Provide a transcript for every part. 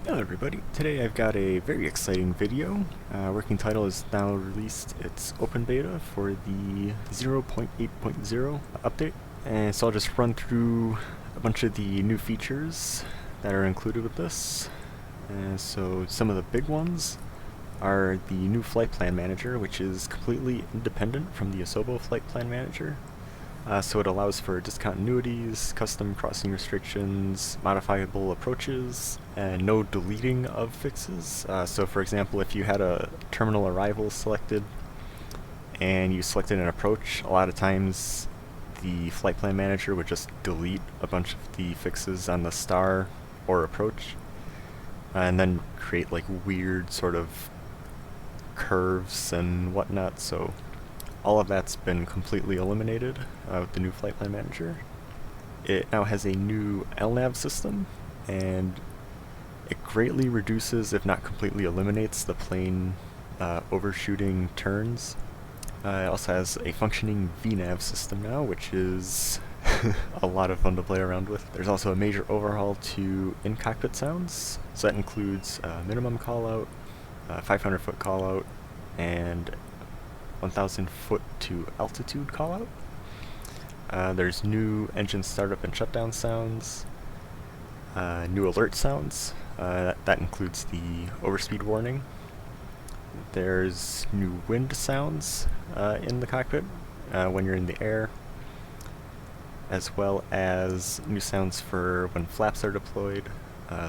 Hello everybody, today I've got a very exciting video. Working Title has now released its open beta for the 0.8.0 update, and so I'll just run through a bunch of the new features that are included with this. And so some of the big ones are the new Flight Plan Manager, which is completely independent from the Asobo Flight Plan Manager. So it allows for discontinuities, custom crossing restrictions, modifiable approaches, and no deleting of fixes. So for example, if you had a terminal arrival selected and you selected an approach, a lot of times the Flight Plan Manager would just delete a bunch of the fixes on the star or approach, and then create like weird sort of curves and whatnot. So all of that's been completely eliminated with the new Flight Plan Manager. It now has a new LNAV system, and it greatly reduces, if not completely eliminates, the plane overshooting turns. It also has a functioning VNAV system now, which is a lot of fun to play around with. There's also a major overhaul to in-cockpit sounds, so that includes minimum callout, 500-foot callout, and 1,000 foot to altitude callout. There's new engine startup and shutdown sounds, new alert sounds, that includes the overspeed warning. There's new wind sounds in the cockpit when you're in the air, as well as new sounds for when flaps are deployed,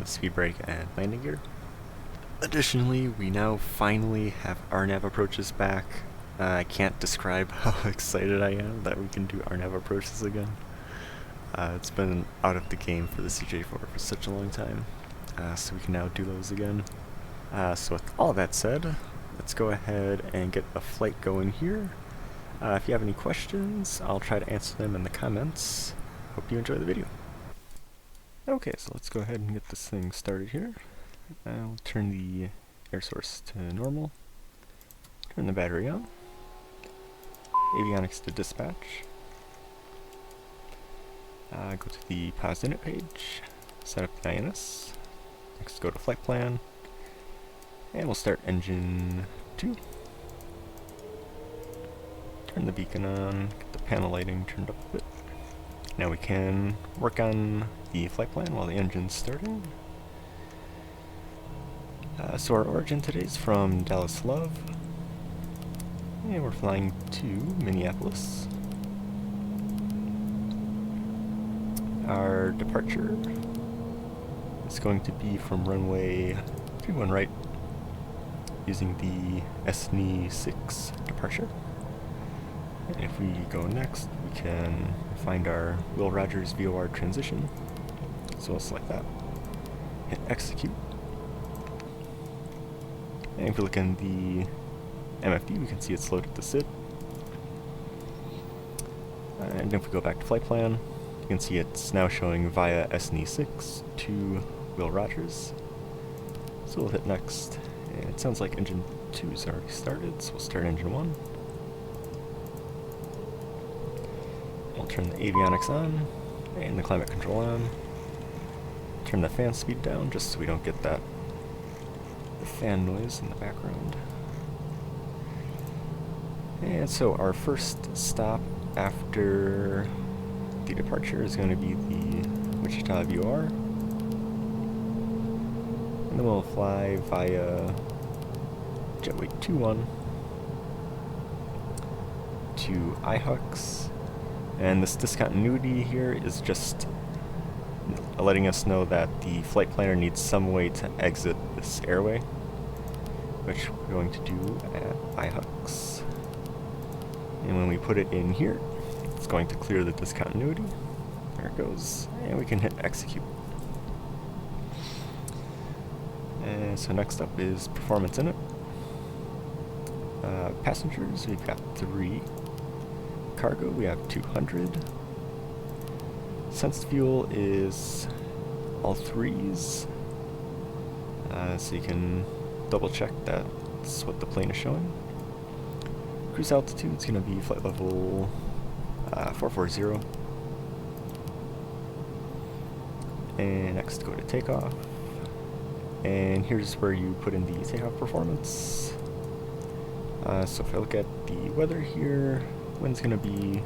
speed brake, and landing gear. Additionally, we now finally have RNAV approaches back. I can't describe how excited I am that we can do RNAV approaches again. It's been out of the game for the CJ4 for such a long time, so we can now do those again. So with all that said, let's go ahead and get a flight going here. If you have any questions, I'll try to answer them in the comments. Hope you enjoy the video. Okay, so let's go ahead and get this thing started here. I'll turn the air source to normal, turn the battery on, avionics to dispatch, go to the paused init page, set up the INS, next go to flight plan, and we'll start engine 2. Turn the beacon on, get the panel lighting turned up a bit. Now we can work on the flight plan while the engine's starting. So our origin today is from Dallas Love, and we're flying to Minneapolis. Our departure is going to be from runway 31 right, using the SNE6 departure. And if we go next, we can find our Will Rogers VOR transition. So we'll select that, hit execute. And if we look in the MFD, we can see it's loaded the SID. And if we go back to flight plan, you can see it's now showing via SNE6 to Will Rogers. So we'll hit next. And it sounds like engine 2 is already started, so we'll start engine 1. We'll turn the avionics on, and the climate control on. Turn the fan speed down, just so we don't get that fan noise in the background. And so our first stop after the departure is going to be the Wichita VOR. And then we'll fly via Jetway 21 to IHUX. And this discontinuity here is just letting us know that the flight planner needs some way to exit this airway, which we're going to do at IHUX. And when we put it in here, it's going to clear the discontinuity. There it goes. And we can hit execute. And so next up is performance in it. Passengers, we've got 3. Cargo, we have 200. Sensed fuel is all 3s. So you can double check that's what the plane is showing. Cruise altitude is going to be flight level 440. And next go to takeoff. And here's where you put in the takeoff performance. So if I look at the weather here, wind's going to be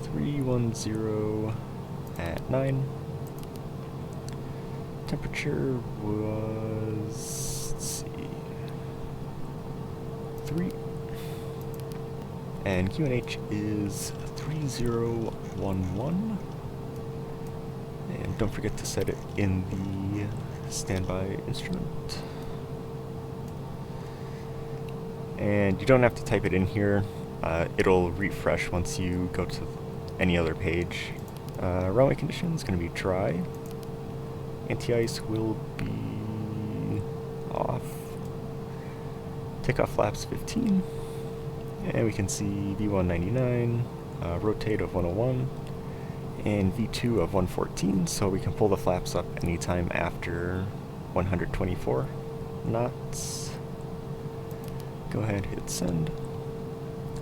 310 at 9. Temperature was, let's see, 3. And QNH is 3011. And don't forget to set it in the standby instrument. And you don't have to type it in here. It'll refresh once you go to any other page. Runway condition is going to be dry. Anti-ice will be off. Takeoff flaps 15. And we can see V199, rotate of 101, and V2 of 114, so we can pull the flaps up anytime after 124 knots. Go ahead, hit send.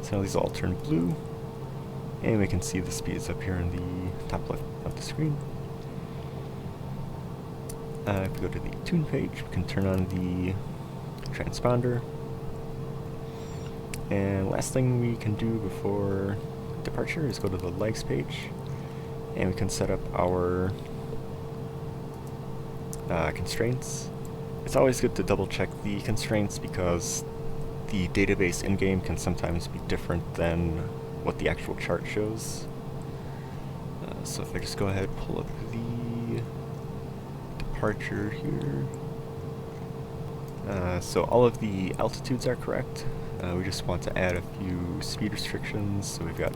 So now these all turn blue, and we can see the speeds up here in the top left of the screen. If we go to the tune page, we can turn on the transponder. And last thing we can do before departure is go to the legs page, and we can set up our constraints. It's always good to double check the constraints because the database in-game can sometimes be different than what the actual chart shows. So if I just go ahead and pull up the departure here. So all of the altitudes are correct. We just want to add a few speed restrictions. So we've got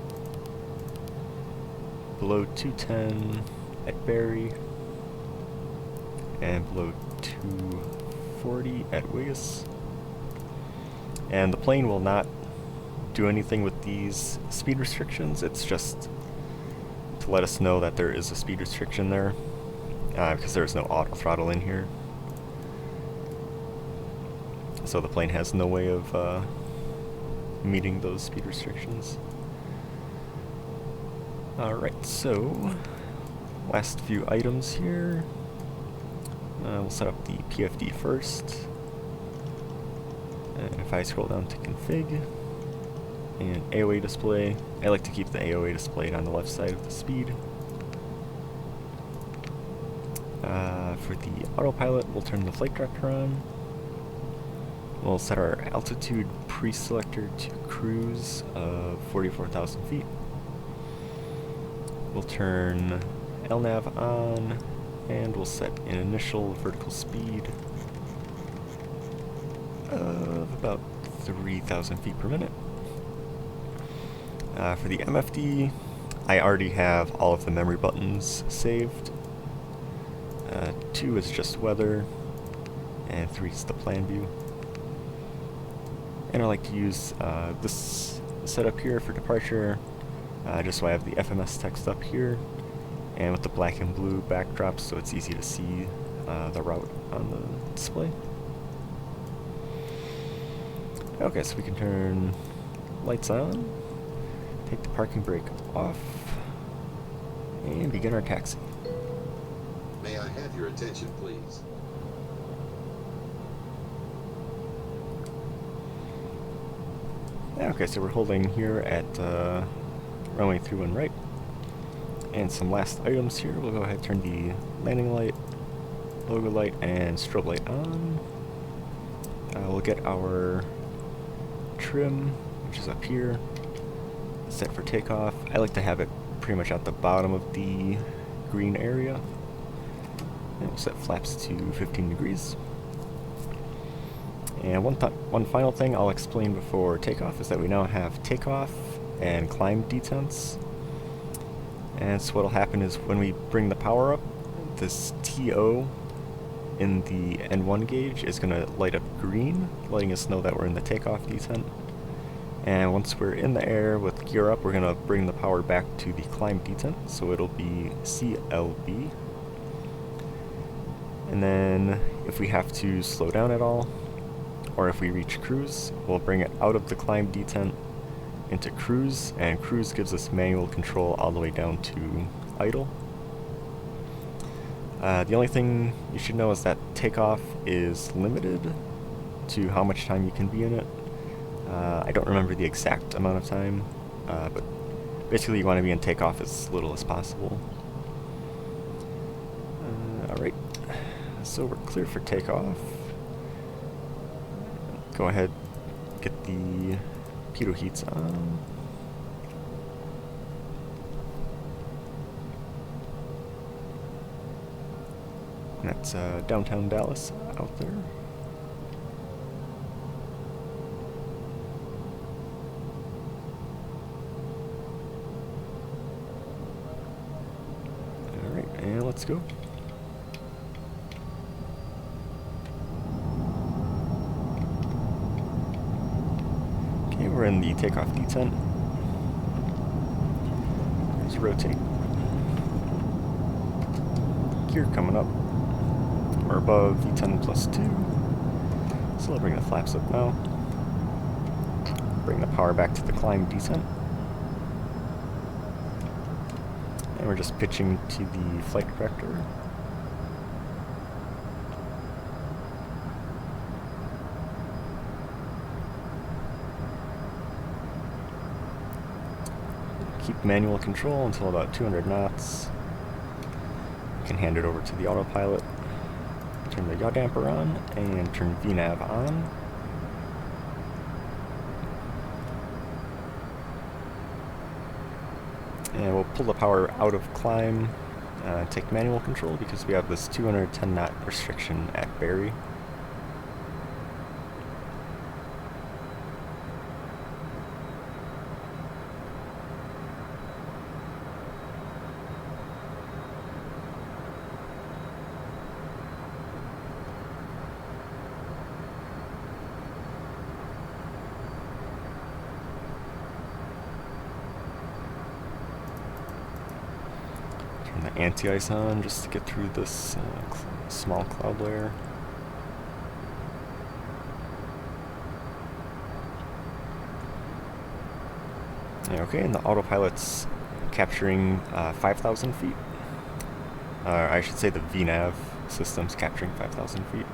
below 210 at Barry and below 240 at Wiggis. And the plane will not do anything with these speed restrictions. It's just to let us know that there is a speed restriction there, because there's no auto throttle in here. So the plane has no way of meeting those speed restrictions. Alright, so last few items here. We'll set up the PFD first. And if I scroll down to config and AOA display, I like to keep the AOA displayed on the left side of the speed. For the autopilot, we'll turn the flight director on. We'll set our altitude pre-selector to cruise of 44,000 feet. We'll turn LNAV on, and we'll set an initial vertical speed of about 3,000 feet per minute. For the MFD, I already have all of the memory buttons saved. 2 is just weather, and 3 is the plan view. And I like to use this setup here for departure, just so I have the FMS text up here, and with the black and blue backdrops so it's easy to see the route on the display. Okay, so we can turn lights on, take the parking brake off, and begin our taxi. May I have your attention, please? Okay, so we're holding here at runway 31 right. And some last items here. We'll go ahead and turn the landing light, logo light, and strobe light on. We'll get our trim, which is up here, set for takeoff. I like to have it pretty much at the bottom of the green area. And we'll set flaps to 15 degrees. And one final thing I'll explain before takeoff is that we now have takeoff and climb detents. And so what'll happen is when we bring the power up, this TO in the N1 gauge is going to light up green, letting us know that we're in the takeoff detent. And once we're in the air with gear up, we're going to bring the power back to the climb detent, so it'll be CLB. And then if we have to slow down at all, or if we reach cruise, we'll bring it out of the climb detent into cruise, and cruise gives us manual control all the way down to idle. The only thing you should know is that takeoff is limited to how much time you can be in it. I don't remember the exact amount of time, but basically you want to be in takeoff as little as possible. Alright, so we're clear for takeoff. Go ahead, get the pitot heats on. That's downtown Dallas out there. Alright, and let's go. Okay, we're in the takeoff detent. Let's rotate. Gear coming up. We're above V10 plus 2. So I'll bring the flaps up now. Bring the power back to the climb descent. And we're just pitching to the flight director. Keep manual control until about 200 knots. You can hand it over to the autopilot. Turn the yaw damper on and turn VNAV on. And we'll pull the power out of climb, take manual control because we have this 210 knot restriction at Barry. Turn the anti-ice on just to get through this small cloud layer. Okay, and the autopilot's capturing 5,000 feet. I should say the VNAV system's capturing 5,000 feet.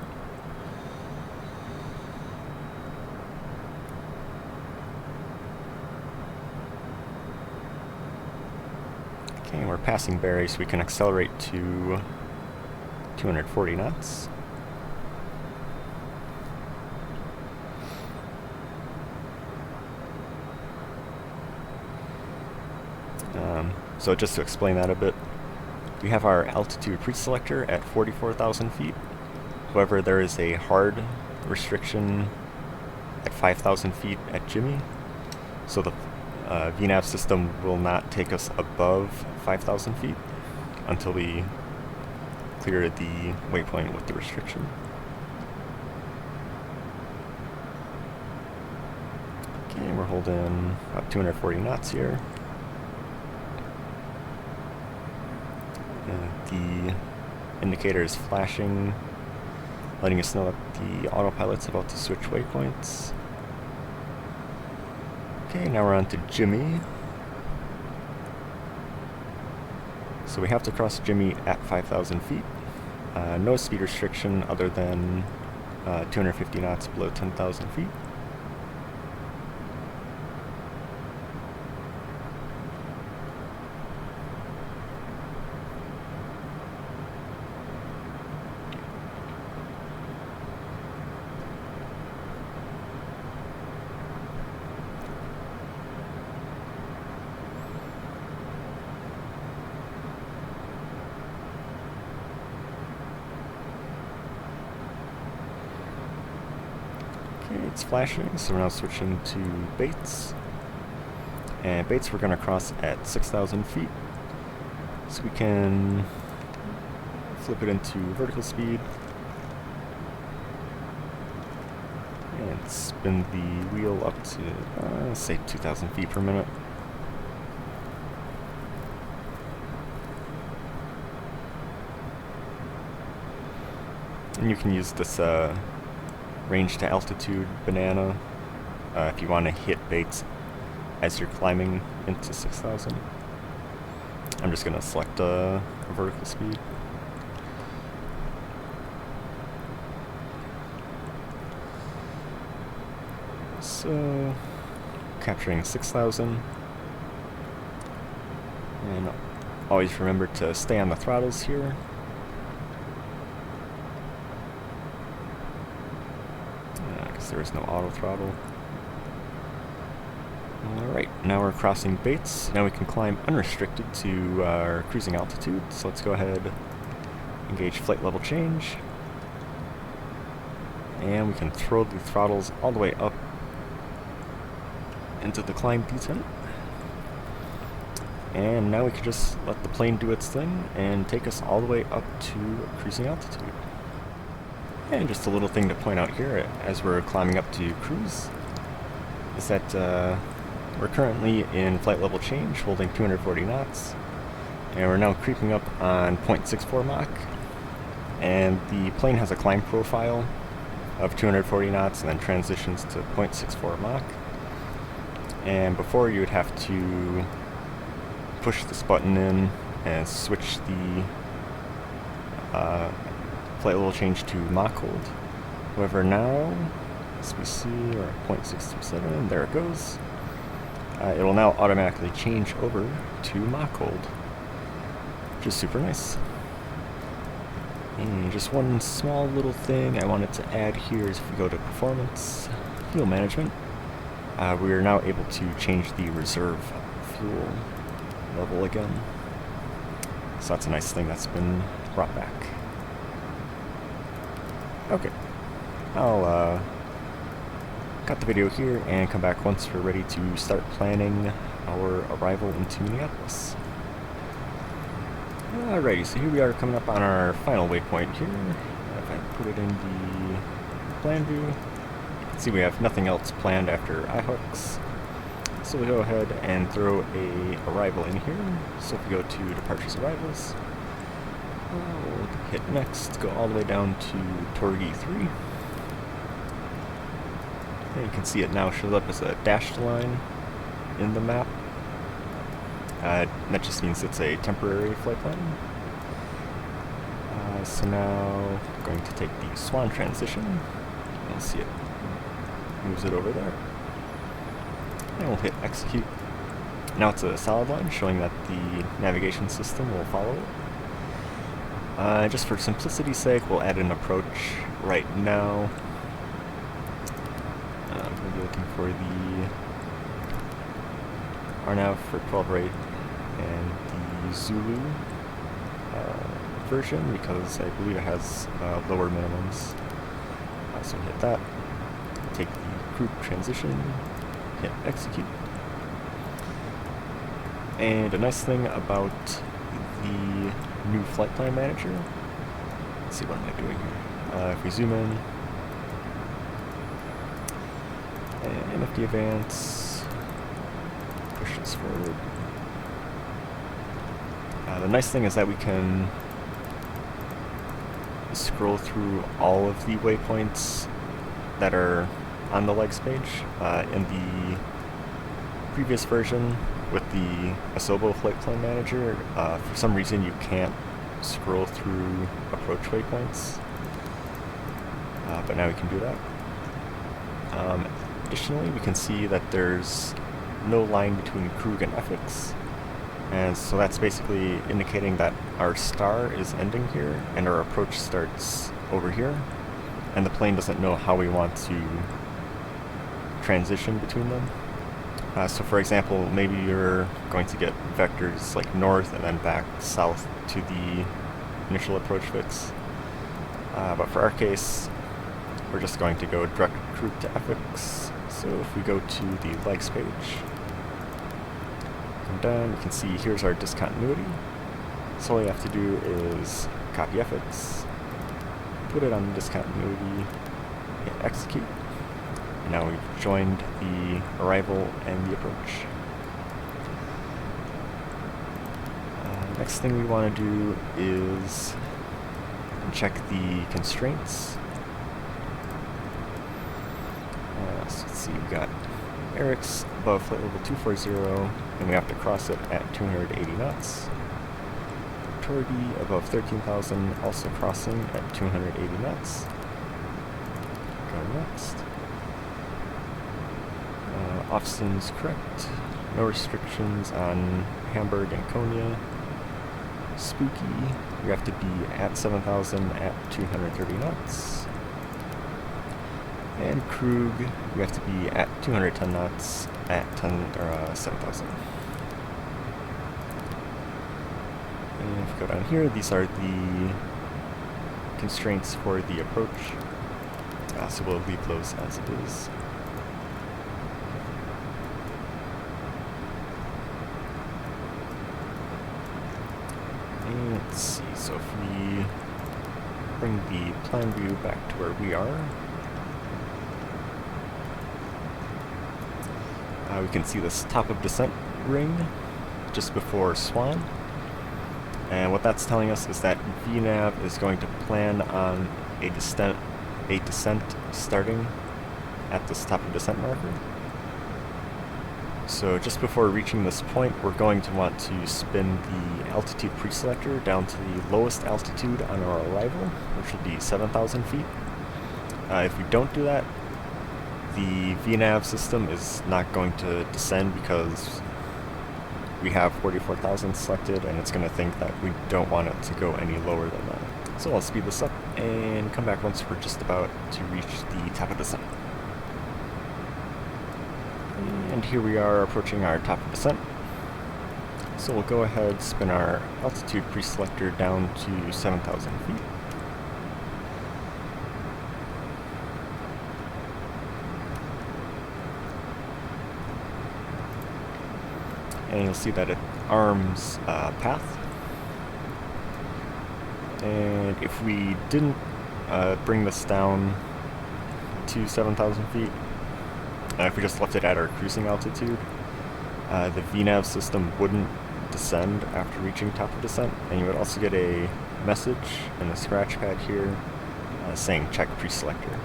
Okay, we're passing Barry, so we can accelerate to 240 knots. So just to explain that a bit, we have our altitude preselector at 44,000 feet. However, there is a hard restriction at 5,000 feet at Jimmy, so the VNAV system will not take us above 5,000 feet until we clear the waypoint with the restriction. Okay, we're holding about 240 knots here. The indicator is flashing, letting us know that the autopilot's about to switch waypoints. Okay, now we're on to Jimmy. So we have to cross Jimmy at 5,000 feet. No speed restriction other than 250 knots below 10,000 feet. Okay, it's flashing, so we're now switching to Bates. And Bates we're going to cross at 6,000 feet. So we can flip it into vertical speed. And spin the wheel up to, say, 2,000 feet per minute. And you can use this range to altitude banana if you want to hit Bates as you're climbing into 6,000. I'm just going to select a vertical speed. So, capturing 6,000. And always remember to stay on the throttles here. Because there is no auto throttle. Alright, now we're crossing Bates. Now we can climb unrestricted to our cruising altitude. So let's go ahead, engage flight level change. And we can throw the throttles all the way up into the climb descent. And now we can just let the plane do its thing and take us all the way up to cruising altitude. And just a little thing to point out here as we're climbing up to cruise is that we're currently in flight level change, holding 240 knots, and we're now creeping up on 0.64 Mach, and the plane has a climb profile of 240 knots and then transitions to 0.64 Mach, and before you would have to push this button in and switch the flight level change to Mach hold. However, now, as we see, we're at 0.627, there it goes. It will now automatically change over to Mach hold, which is super nice. And just one small little thing I wanted to add here is if we go to Performance, Fuel Management, we are now able to change the reserve fuel level again. So that's a nice thing that's been brought back. Okay, I'll cut the video here and come back once we're ready to start planning our arrival into Minneapolis. Alrighty, so here we are coming up on our final waypoint here. If I put it in the plan view, you can see we have nothing else planned after iHooks. So we'll go ahead and throw a arrival in here. So if we go to Departures Arrivals, we'll hit Next, go all the way down to Torgi 3. And you can see it now shows up as a dashed line in the map. That just means it's a temporary flight plan. So now I'm going to take the Swan transition. You'll see it moves it over there. And we'll hit Execute. Now it's a solid line showing that the navigation system will follow it. Just for simplicity's sake, we'll add an approach right now. We'll be looking for the RNAV for 12.8 and the Zulu version because I believe it has lower minimums. So hit that, take the group transition, hit Execute. And a nice thing about the new flight plan manager, let's see, what am I doing here? If we zoom in, and MFD advance, push this forward. The nice thing is that we can scroll through all of the waypoints that are on the legs page. In the previous version with the Asobo flight plan manager, for some reason you can't scroll through approach waypoints, but now we can do that. Additionally, we can see that there's no line between Krug and FX, and so that's basically indicating that our star is ending here and our approach starts over here, and the plane doesn't know how we want to transition between them. So for example, maybe you're going to get vectors like north and then back south to the initial approach fix. But for our case, we're just going to go direct Krug to FX. So if we go to the legs page, come down, you can see here's our discontinuity. So all you have to do is copy FX, put it on the discontinuity, hit Execute. And now we've joined the arrival and the approach. Next thing we want to do is check the constraints. So let's see, we've got HyperX above flight level 240, and we have to cross it at 280 knots. Torgi above 13,000, also crossing at 280 knots. Go next. Austin's correct. No restrictions on Hamburg and Konya. Spooky, we have to be at 7,000 at 230 knots. And Krug, we have to be at 210 knots at 7,000. And if we go down here, these are the constraints for the approach. So we'll leave those as it is. And let's see, so if we bring the plan view back to where we are, we can see this top of descent ring just before Swan. And what that's telling us is that VNAV is going to plan on a descent starting at this top of descent marker. So just before reaching this point, we're going to want to spin the altitude preselector down to the lowest altitude on our arrival, which will be 7,000 feet. If we don't do that, the VNAV system is not going to descend because we have 44,000 selected, and it's going to think that we don't want it to go any lower than that. So I'll speed this up and come back once we're just about to reach the top of descent. And here we are approaching our top of descent. So we'll go ahead, spin our altitude preselector down to 7,000 feet. And you'll see that it arms path. And if we didn't bring this down to 7,000 feet, if we just left it at our cruising altitude, the VNAV system wouldn't descend after reaching top of descent, and you would also get a message in the scratch pad here saying check preselector.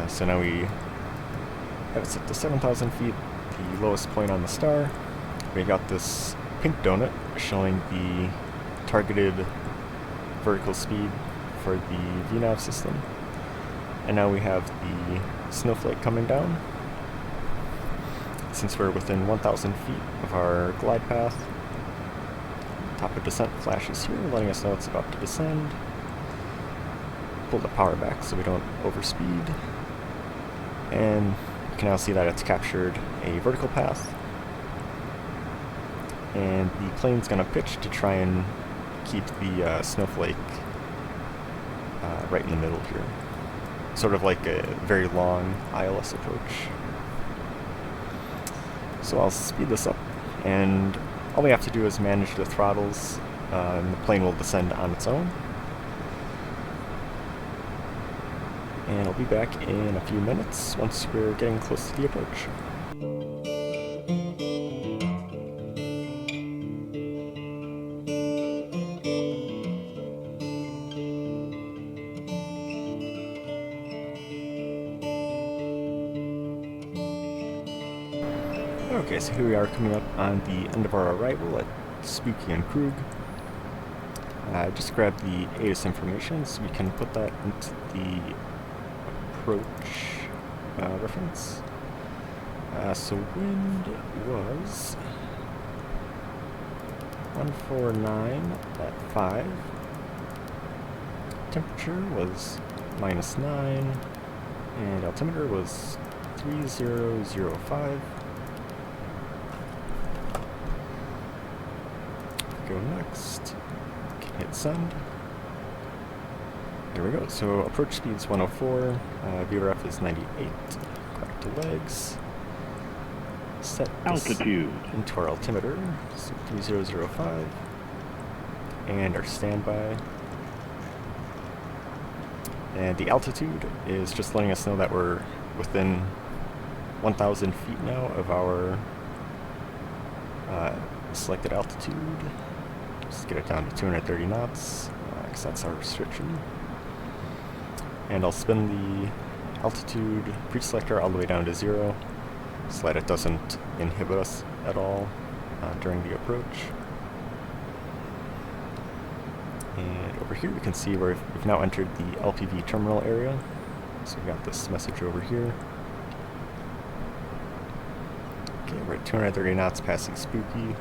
So now we have it set to 7,000 feet, the lowest point on the star. We got this pink donut showing the targeted vertical speed for the VNAV system. And now we have the snowflake coming down. Since we're within 1,000 feet of our glide path, top of descent flashes here, letting us know it's about to descend. Pull the power back so we don't overspeed. And you can now see that it's captured a vertical path. And the plane's going to pitch to try and keep the snowflake right in the middle here. Sort of like a very long ILS approach. So I'll speed this up, and all we have to do is manage the throttles, and the plane will descend on its own. And I'll be back in a few minutes once we're getting close to the approach. Okay, so here we are coming up on the end of our arrival at Spooky and Krug. Just grab the ATIS information so we can put that into the approach reference. So wind was 149 at 5. Temperature was -9. And altimeter was 3005. Go next, hit send. There we go, so approach speed is 104, VRF is 98, back to legs, set altitude into our altimeter, so 3005, and our standby. And the altitude is just letting us know that we're within 1,000 feet now of our selected altitude. Just get it down to 230 knots, because that's our restriction. And I'll spin the altitude preselector all the way down to 0, so that it doesn't inhibit us at all during the approach. And over here we can see where we've now entered the LPV terminal area. So we got this message over here. 230 knots passing spooky.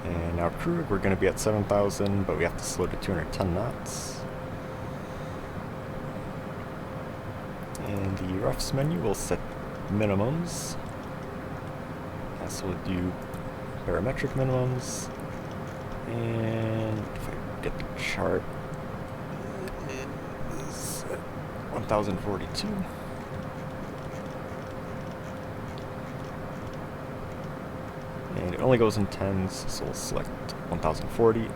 And now crude, we're going to be at 7,000, but we have to slow to 210 knots. And the roughs menu will set minimums. So we'll do barometric minimums. And if I get the chart, it is at 1,042. And it only goes in tens, so we'll select 1,040.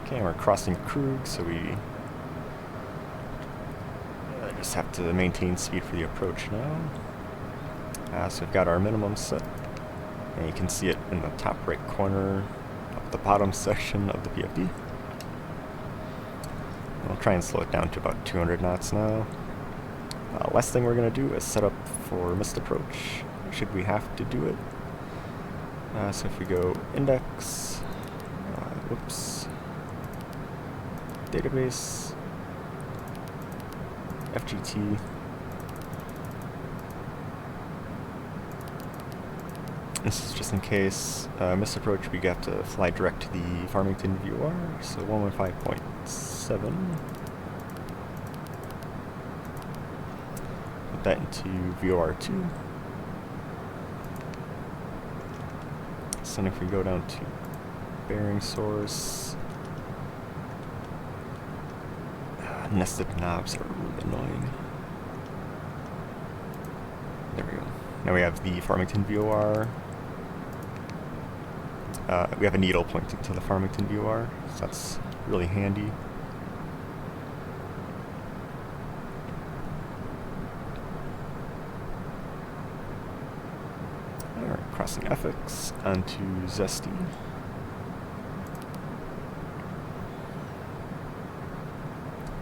Okay, we're crossing Krug, so we just have to maintain speed for the approach now. So we've got our minimum set, and you can see it in the top right corner of the bottom section of the VFD. We'll try and slow it down to about 200 knots now. Last thing we're going to do is set up for missed approach, should we have to do it. So if we go index, database, FGT, this is just in case missed approach, we have to fly direct to the Farmington VOR, so 115.7. Put that into VOR2. So then if we go down to bearing source, nested knobs are really annoying. There we go. Now we have the Farmington VOR. We have a needle pointing to the Farmington VOR, so that's really handy. Alright, crossing FX onto Zesty.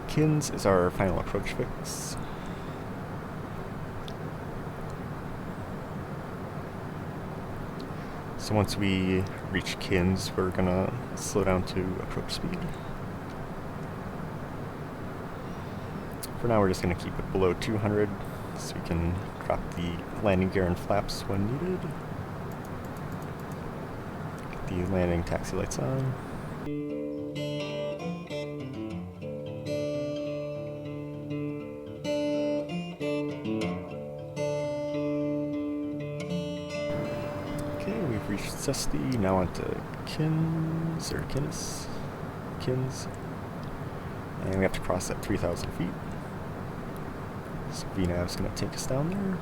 Kins is our final approach fix. So once we reach Kins, we're gonna slow down to approach speed. For now, we're just gonna keep it below 200, so we can drop the landing gear and flaps when needed. Get the landing taxi lights on. Reached Zesty, now onto Kins, and we have to cross at 3,000 feet. So VNAV is going to take us down there.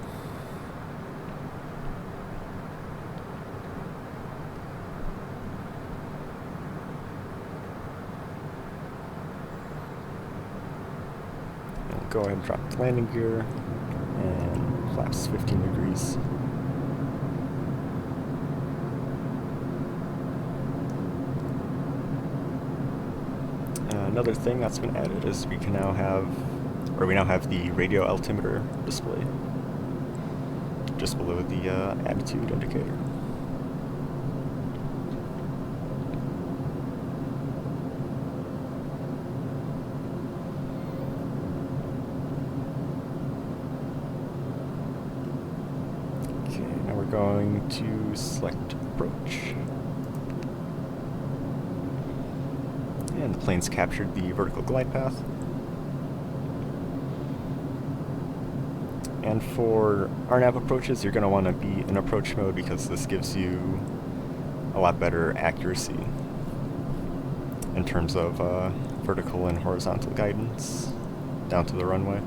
And we'll go ahead and drop the landing gear, and flaps 15 degrees. Another thing that's been added is we now have the radio altimeter display just below the attitude indicator. Okay, now we're going to select approach. And the plane's captured the vertical glide path. And for RNAV approaches, you're going to want to be in approach mode because this gives you a lot better accuracy in terms of vertical and horizontal guidance down to the runway.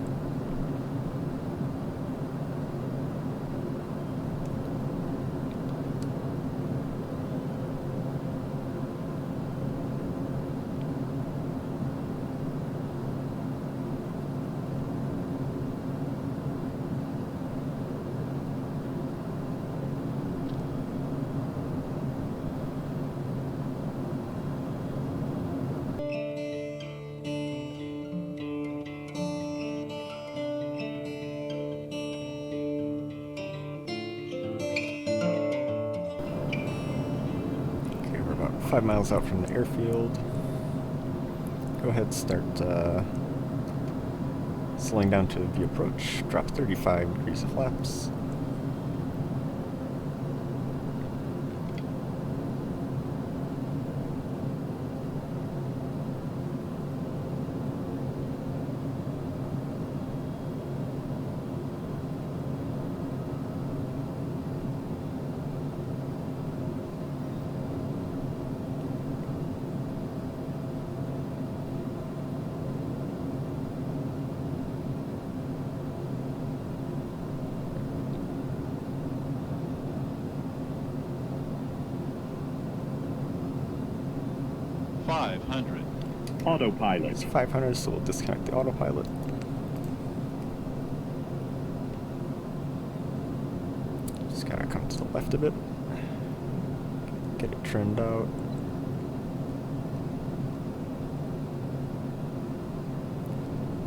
Okay, we're about 5 miles out from the airfield. Go ahead, start Slowing down to the approach, drop 35 degrees of flaps. Autopilot. It's 500, so we'll disconnect the autopilot. Just gotta come to the left a bit. Get it trimmed out.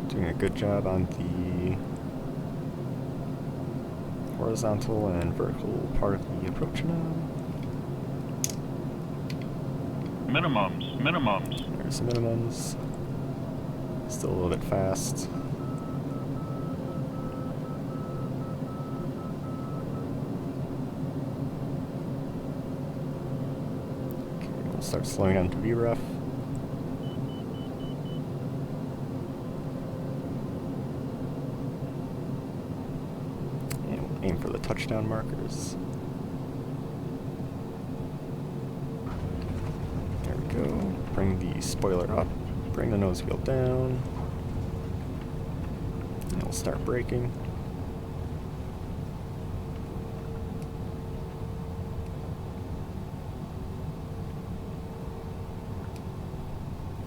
Doing a good job on the horizontal and vertical part of the approach knob. Minimums. There's the minimums. Still a little bit fast. Okay, we'll start slowing down to VREF. And we'll aim for the touchdown markers. There we go. Bring the spoiler up. Bring the nose wheel down. And we'll start braking.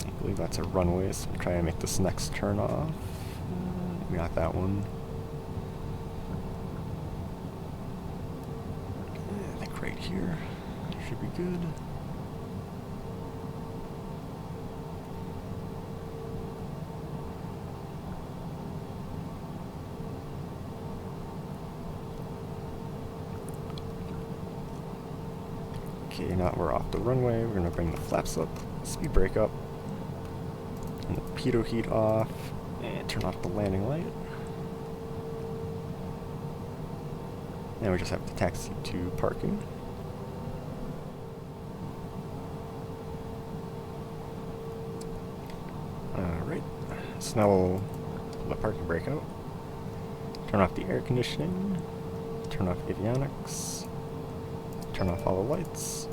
I believe that's a runway, so we'll try and make this next turn off. Maybe not that one. I think right here should be good. Okay, now we're off the runway. We're going to bring the flaps up, speed brake up, and the pitot heat off, and turn off the landing light. Now we just have to taxi to parking. Alright, so now we'll pull the parking brake out, turn off the air conditioning, turn off avionics, turn off all the lights,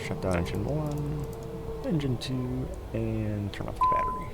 shut down engine 1, engine 2, and turn off the battery.